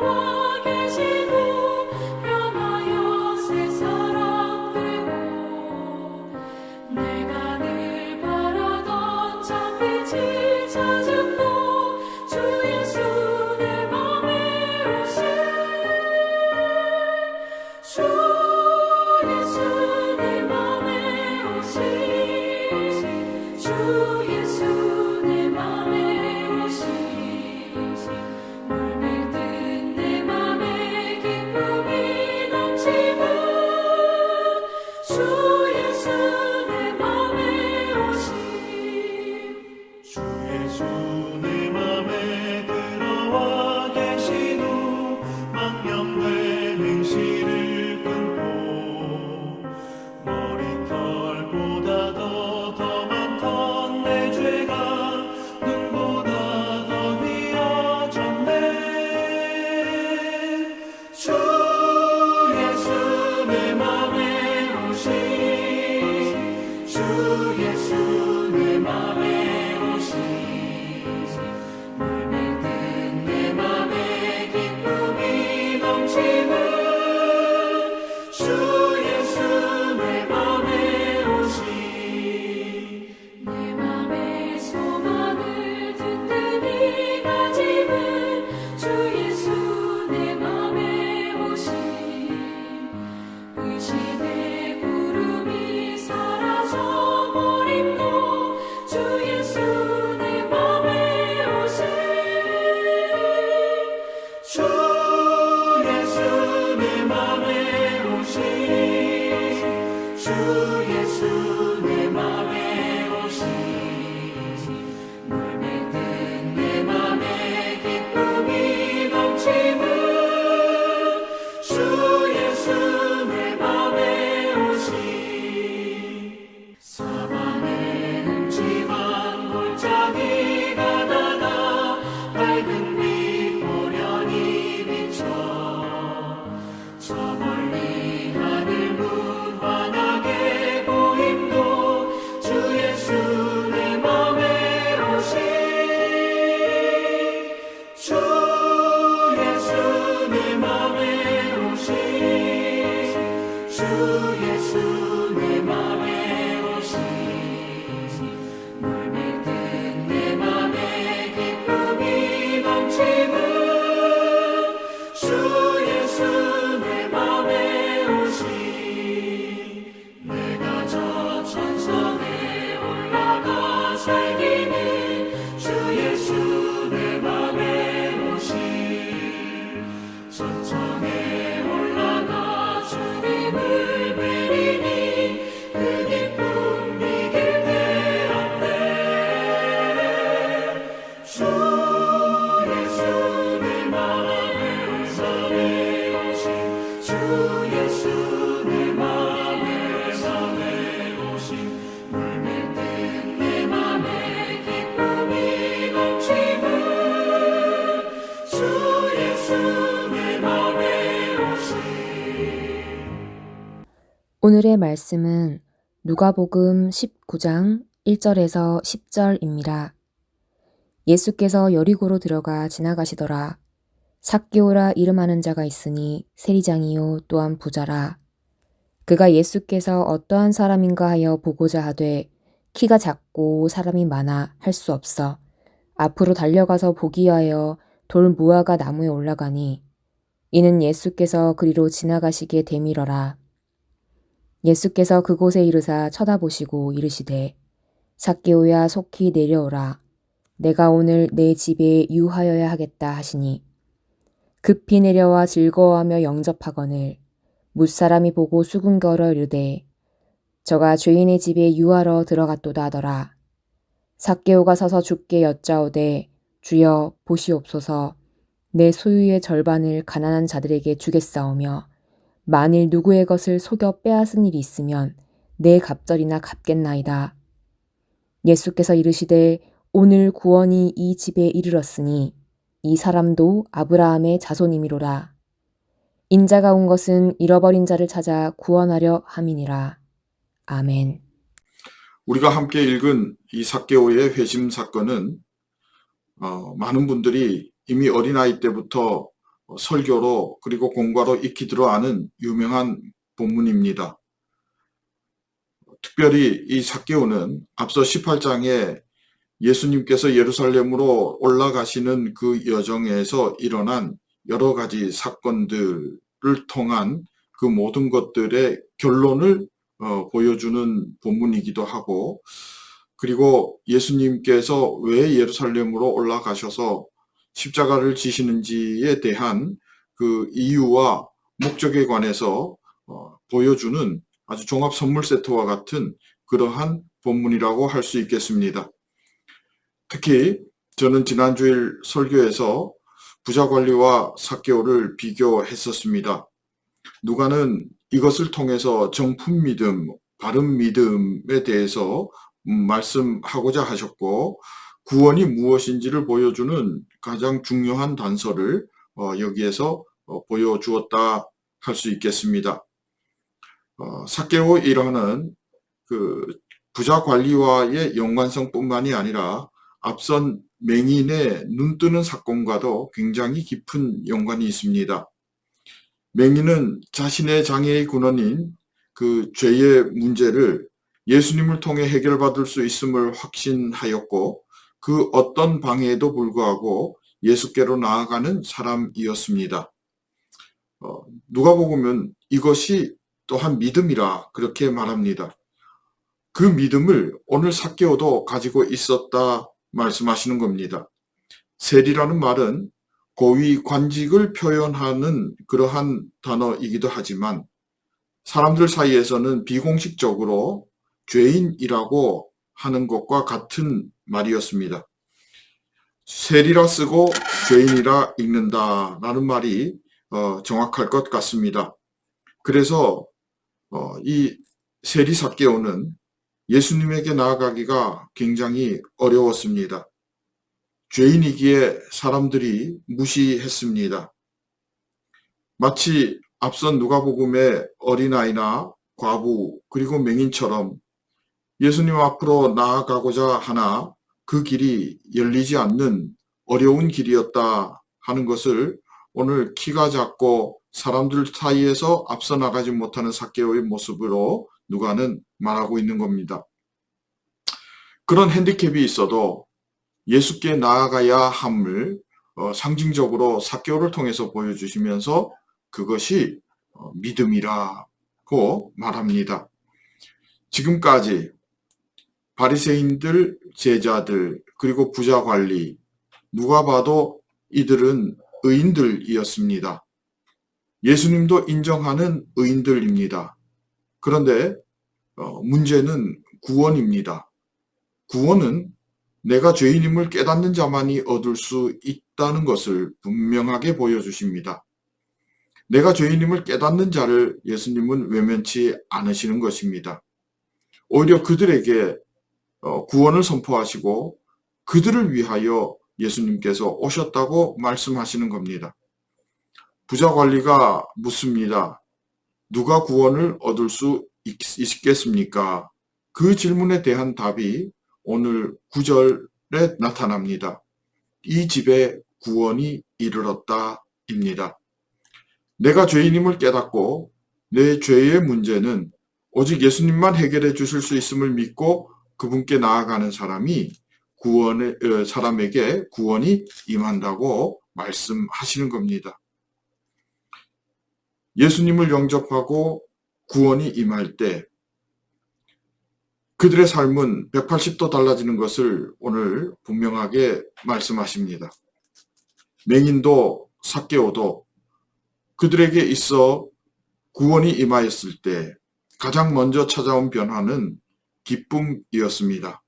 와 계시고 변하여 새 사람 되고 내가 늘 바라던 참빛을 찾은 주 예수 내 맘에 오신 주 예수 내 맘에 오신 주 예수 내 맘에 오신 물밀듯 내 맘에 기쁨이 넘치는 주 예수 내 맘에 오신 주 예수 내 맘에 들어와 계신 후 망령된 행실을 끊고 머리털보다 더 많던 내 죄가 눈보다 더 휘어졌네. 주 예수 내 맘에 오신 주 예수 내 맘에 오신 물밀듯 내 맘에 기쁨이 넘치는 주 예수 내 맘에 오신 내 맘의 소망을 든든히 가지는 주 예수 내 맘에 오신 의심의 구름이 사라져 버림도 주 예수 내 맘에 오신 주 예수 내 맘에 오신 주 예수 내 맘에 오신 물밀듯 내 맘에 기쁨이 넘치는 주 예수 내 맘에 오신 사방에 흠집한 골짜기가 나가 밝은 빛 고련히 비춰 저 멀리 하늘 무한하게 보임도 주 예수 내 맘에 오신 주 예수 내 맘에 오신 주 예수 내 맘에 오신 물밀듯 내 맘에 기쁨이 넘치는 주 예수 내 맘에 오신 내가 저 천성에 올라가 살기는 주 예수 내 맘에 오신 천성에 올라가 주님을 뵈리니 그 기쁨 이길 되었네. 주 예수 내 맘에 오신 주 예수 내 맘에 오신 물밀듯 내 맘에 기쁨이 넘치는 주 예수 내 맘에 오신 오늘의 말씀은 누가복음 19장 1절에서 10절입니다. 예수께서 여리고로 들어가 지나가시더라. 삭개오라 이름하는 자가 있으니 세리장이요 또한 부자라. 그가 예수께서 어떠한 사람인가 하여 보고자 하되 키가 작고 사람이 많아 할 수 없어 앞으로 달려가서 보기 위하여 돌 무화과 나무에 올라가니 이는 예수께서 그리로 지나가시기에 대밀어라. 예수께서 그곳에 이르사 쳐다보시고 이르시되 삭개오야 속히 내려오라. 내가 오늘 내 집에 유하여야 하겠다 하시니 급히 내려와 즐거워하며 영접하거늘 뭇사람이 보고 수군거려 이르되 저가 죄인의 집에 유하러 들어갔도다 하더라. 삭개오가 서서 주께 여짜오되 주여 보시옵소서 내 소유의 절반을 가난한 자들에게 주겠사오며 만일 누구의 것을 속여 빼앗은 일이 있으면 내 갑절이나 갚겠나이다. 예수께서 이르시되 오늘 구원이 이 집에 이르렀으니 이 사람도 아브라함의 자손이미로라. 인자가 온 것은 잃어버린 자를 찾아 구원하려 함이니라. 아멘. 우리가 함께 읽은 이 삭개오의 회심 사건은 많은 분들이 이미 어린아이 때부터 설교로 그리고 공과로 익히 들어아는 유명한 본문입니다. 특별히 이 삭개오는 앞서 18장에 예수님께서 예루살렘으로 올라가시는 그 여정에서 일어난 여러 가지 사건들을 통한 그 모든 것들의 결론을 보여주는 본문이기도 하고, 그리고 예수님께서 왜 예루살렘으로 올라가셔서 십자가를 지시는지에 대한 그 이유와 목적에 관해서 보여주는 아주 종합 선물 세트와 같은 그러한 본문이라고 할 수 있겠습니다. 특히 저는 지난주일 설교에서 부자관리와 삭개오를 비교했었습니다. 누가는 이것을 통해서 정품 믿음, 바른 믿음에 대해서 말씀하고자 하셨고, 구원이 무엇인지를 보여주는 가장 중요한 단서를 여기에서 보여주었다 할 수 있겠습니다. 삭개오 일화는 그 부자 관리와의 연관성뿐만이 아니라 앞선 맹인의 눈뜨는 사건과도 굉장히 깊은 연관이 있습니다. 맹인은 자신의 장애의 근원인 그 죄의 문제를 예수님을 통해 해결받을 수 있음을 확신하였고, 그 어떤 방해에도 불구하고 예수께로 나아가는 사람이었습니다. 누가복음은 이것이 또한 믿음이라 그렇게 말합니다. 그 믿음을 오늘 삭개오도 가지고 있었다 말씀하시는 겁니다. 세리라는 말은 고위 관직을 표현하는 그러한 단어이기도 하지만 사람들 사이에서는 비공식적으로 죄인이라고 하는 것과 같은 말이었습니다. 세리라 쓰고 죄인이라 읽는다라는 말이 정확할 것 같습니다. 그래서 이 세리 삭개오는 예수님에게 나아가기가 굉장히 어려웠습니다. 죄인이기에 사람들이 무시했습니다. 마치 앞선 누가복음의 어린아이나 과부 그리고 맹인처럼 예수님 앞으로 나아가고자 하나 그 길이 열리지 않는 어려운 길이었다 하는 것을 오늘 키가 작고 사람들 사이에서 앞서 나가지 못하는 삭개오의 모습으로 누가는 말하고 있는 겁니다. 그런 핸디캡이 있어도 예수께 나아가야 함을 상징적으로 삭개오를 통해서 보여주시면서 그것이 믿음이라고 말합니다. 지금까지 바리새인들, 제자들, 그리고 부자 관리, 누가 봐도 이들은 의인들이었습니다. 예수님도 인정하는 의인들입니다. 그런데 문제는 구원입니다. 구원은 내가 죄인임을 깨닫는 자만이 얻을 수 있다는 것을 분명하게 보여주십니다. 내가 죄인임을 깨닫는 자를 예수님은 외면치 않으시는 것입니다. 오히려 그들에게 구원을 선포하시고 그들을 위하여 예수님께서 오셨다고 말씀하시는 겁니다. 부자 관리가 묻습니다. 누가 구원을 얻을 수 있겠습니까? 그 질문에 대한 답이 오늘 9절에 나타납니다. 이 집에 구원이 이르렀다입니다. 내가 죄인임을 깨닫고 내 죄의 문제는 오직 예수님만 해결해 주실 수 있음을 믿고 그분께 나아가는 사람에게 구원이 임한다고 말씀하시는 겁니다. 예수님을 영접하고 구원이 임할 때 그들의 삶은 180도 달라지는 것을 오늘 분명하게 말씀하십니다. 맹인도 삭개오도 그들에게 있어 구원이 임하였을 때 가장 먼저 찾아온 변화는 기쁨이었습니다.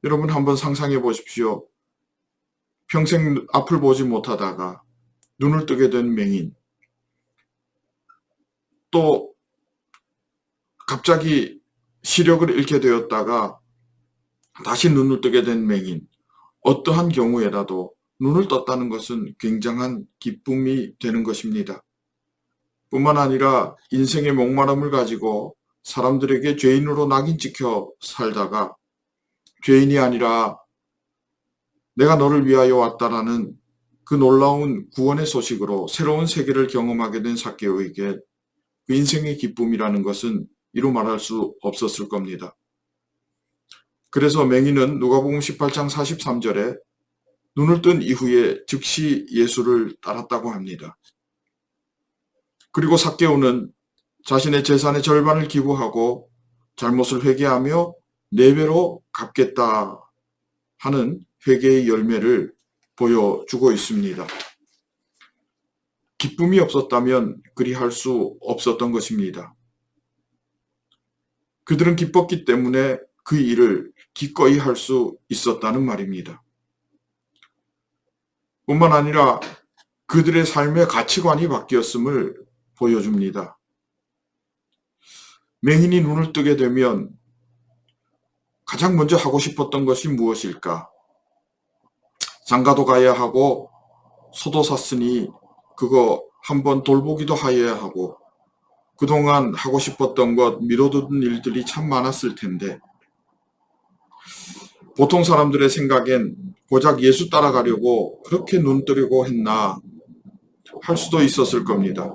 여러분 한번 상상해 보십시오. 평생 앞을 보지 못하다가 눈을 뜨게 된 맹인, 또 갑자기 시력을 잃게 되었다가 다시 눈을 뜨게 된 맹인, 어떠한 경우에라도 눈을 떴다는 것은 굉장한 기쁨이 되는 것입니다. 뿐만 아니라 인생의 목마름을 가지고 사람들에게 죄인으로 낙인 찍혀 살다가 죄인이 아니라 내가 너를 위하여 왔다라는 그 놀라운 구원의 소식으로 새로운 세계를 경험하게 된 삭개오에게 그 인생의 기쁨이라는 것은 이루 말할 수 없었을 겁니다. 그래서 맹인은 누가복음 18장 43절에 눈을 뜬 이후에 즉시 예수를 따랐다고 합니다. 그리고 삭개오는 자신의 재산의 절반을 기부하고 잘못을 회개하며 4배로 갚겠다 하는 회개의 열매를 보여주고 있습니다. 기쁨이 없었다면 그리할 수 없었던 것입니다. 그들은 기뻤기 때문에 그 일을 기꺼이 할 수 있었다는 말입니다. 뿐만 아니라 그들의 삶의 가치관이 바뀌었음을 보여줍니다. 맹인이 눈을 뜨게 되면 가장 먼저 하고 싶었던 것이 무엇일까? 장가도 가야 하고 소도 샀으니 그거 한번 돌보기도 하여야 하고 그동안 하고 싶었던 것 미뤄둔 일들이 참 많았을 텐데 보통 사람들의 생각엔 고작 예수 따라가려고 그렇게 눈 뜨려고 했나 할 수도 있었을 겁니다.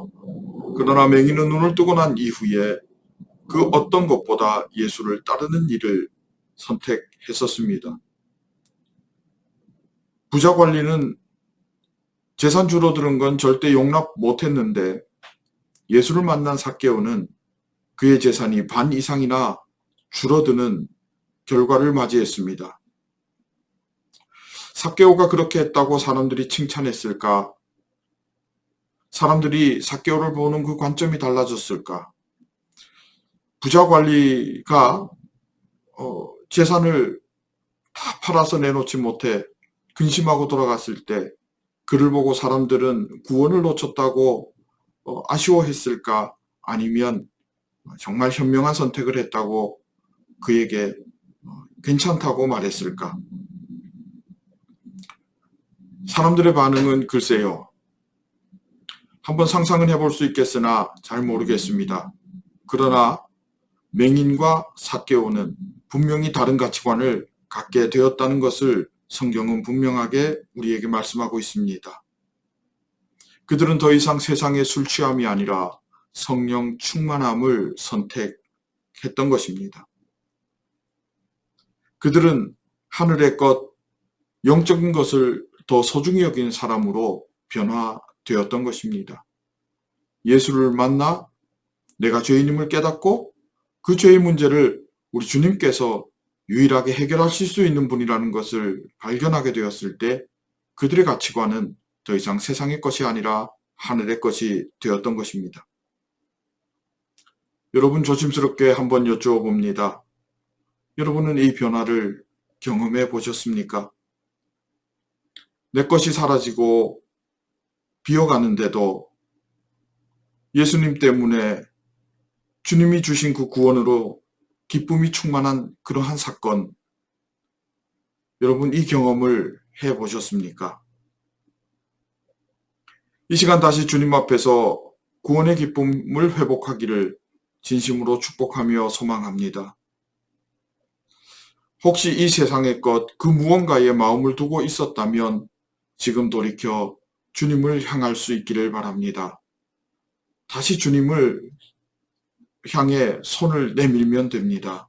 그러나 맹인은 눈을 뜨고 난 이후에 그 어떤 것보다 예수를 따르는 일을 선택했었습니다. 부자 관리는 재산 줄어드는 건 절대 용납 못했는데 예수를 만난 삭개오는 그의 재산이 반 이상이나 줄어드는 결과를 맞이했습니다. 삭개오가 그렇게 했다고 사람들이 칭찬했을까? 사람들이 삭개오를 보는 그 관점이 달라졌을까? 부자 관리가 재산을 다 팔아서 내놓지 못해 근심하고 돌아갔을 때 그를 보고 사람들은 구원을 놓쳤다고 아쉬워했을까? 아니면 정말 현명한 선택을 했다고 그에게 괜찮다고 말했을까? 사람들의 반응은 글쎄요. 한번 상상은 해볼 수 있겠으나 잘 모르겠습니다. 그러나 맹인과 삭개오는 분명히 다른 가치관을 갖게 되었다는 것을 성경은 분명하게 우리에게 말씀하고 있습니다. 그들은 더 이상 세상의 술 취함이 아니라 성령 충만함을 선택했던 것입니다. 그들은 하늘의 것, 영적인 것을 더 소중히 여기는 사람으로 변화되었던 것입니다. 예수를 만나 내가 죄인임을 깨닫고 그 죄의 문제를 우리 주님께서 유일하게 해결하실 수 있는 분이라는 것을 발견하게 되었을 때 그들의 가치관은 더 이상 세상의 것이 아니라 하늘의 것이 되었던 것입니다. 여러분 조심스럽게 한번 여쭈어봅니다. 여러분은 이 변화를 경험해 보셨습니까? 내 것이 사라지고 비어가는데도 예수님 때문에 주님이 주신 그 구원으로 기쁨이 충만한 그러한 사건, 여러분 이 경험을 해보셨습니까? 이 시간 다시 주님 앞에서 구원의 기쁨을 회복하기를 진심으로 축복하며 소망합니다. 혹시 이 세상의 것, 그 무언가에 마음을 두고 있었다면 지금 돌이켜 주님을 향할 수 있기를 바랍니다. 다시 주님을 향해 손을 내밀면 됩니다.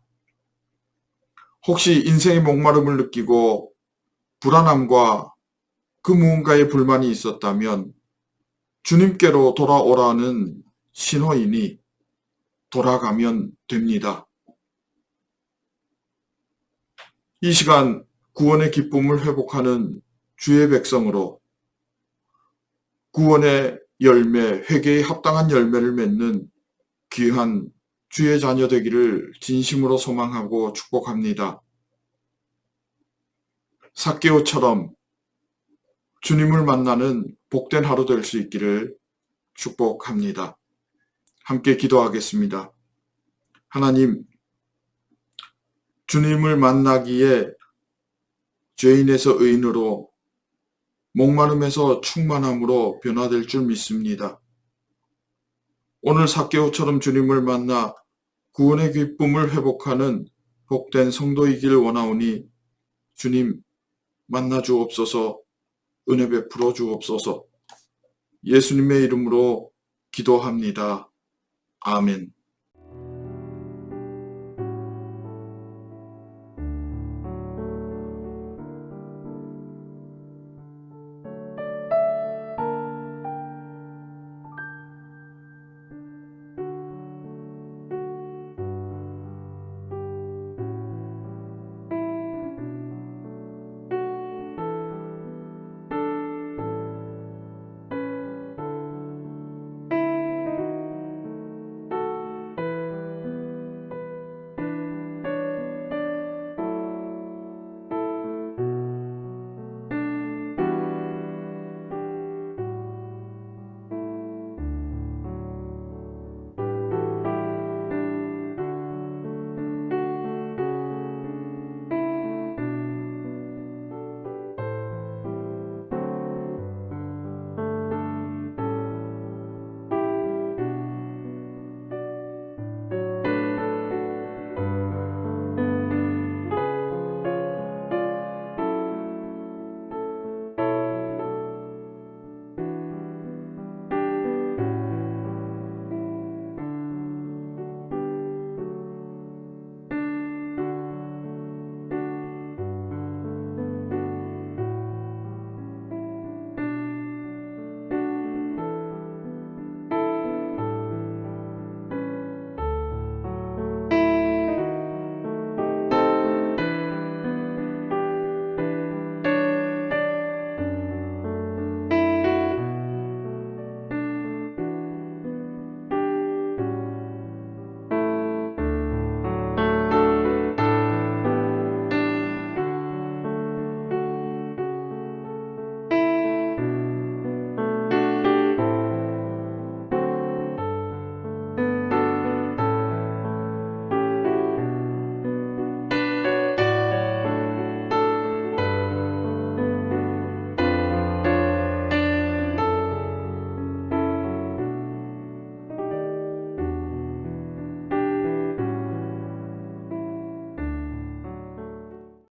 혹시 인생의 목마름을 느끼고 불안함과 그 무언가에 불만이 있었다면 주님께로 돌아오라는 신호이니 돌아가면 됩니다. 이 시간 구원의 기쁨을 회복하는 주의 백성으로 구원의 열매, 회개에 합당한 열매를 맺는 귀한 주의 자녀 되기를 진심으로 소망하고 축복합니다. 삭개오처럼 주님을 만나는 복된 하루 될 수 있기를 축복합니다. 함께 기도하겠습니다. 하나님, 주님을 만나기에 죄인에서 의인으로 목마름에서 충만함으로 변화될 줄 믿습니다. 오늘 삭개오처럼 주님을 만나 구원의 기쁨을 회복하는 복된 성도이길 원하오니 주님 만나 주옵소서. 은혜 베풀어 주옵소서. 예수님의 이름으로 기도합니다. 아멘.